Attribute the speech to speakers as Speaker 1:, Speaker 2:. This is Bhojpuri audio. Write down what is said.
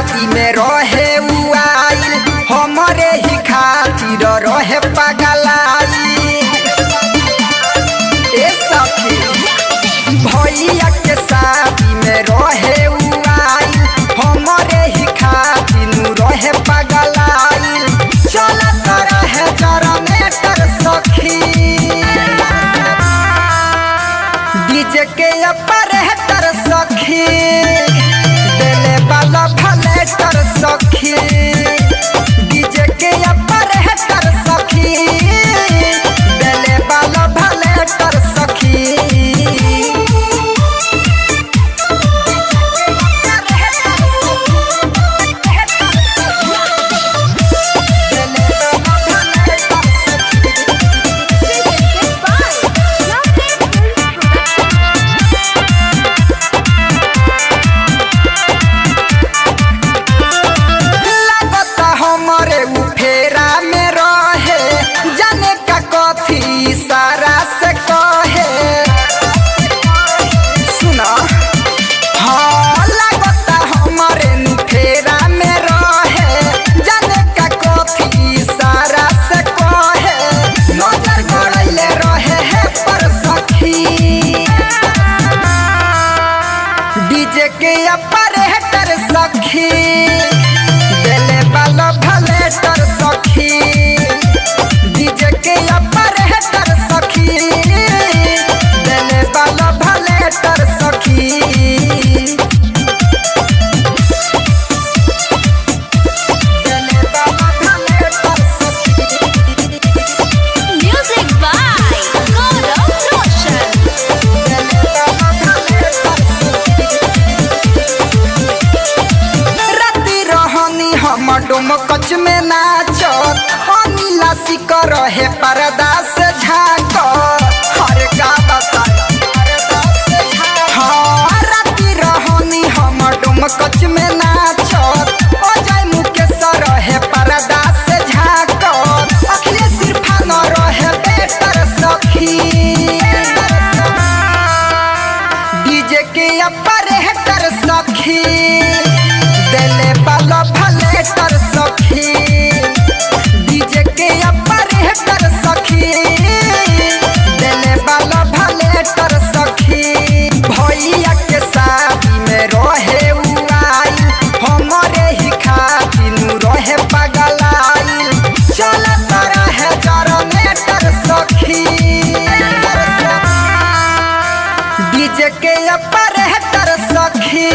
Speaker 1: शादी में रहे आइल हमरे ही खातिर रहे पगलाई। ए सखी भैया के शादी में रहे आइल हमरे ही खातिर रहे पगलाई। चलत रहे जनरेटर सखी डीजे के ऑपरेटर सखी देले वाला भलेटर सखी डीजे के ऑपरेटर सखी देले वाला भलेटर सखी। सारा से कहे सुना हाँ लगता हमारे फेरा में रहे जाने का कथी सारा से कहे नजर गड़ैले रहे है पर सखी डीजे के ऑपरेटर सखी देले वाला भलेटर सखी डीजे के ऑपरेटर सखी देले वाला भलेटर सखी। देले वाला भलेटर सखी।
Speaker 2: Music by Gaurav Roshan.
Speaker 1: देले वाला भलेटर सखी। राती रहनी हम डुमकच में नाचत अनिला सिकर रहे पर्दा से झाँक हर का बता हाँ राती रहनी हम डुमकच में नाचत अजय मुकेश रहे पर्दा से झाँक अखिलेश इरफान रहे बेटर सखी डीजे के ऑपरेटर सखी देले वाला भलेटर सखी डीजे के ऑपरेटर सखी देले वाला भलेटर सखी। भैया के शादी में रहे आइल हमरे ही खातिर रहे पगलाई। चलत रहे जनरेटर सखी डीजे के ऑपरेटर सखी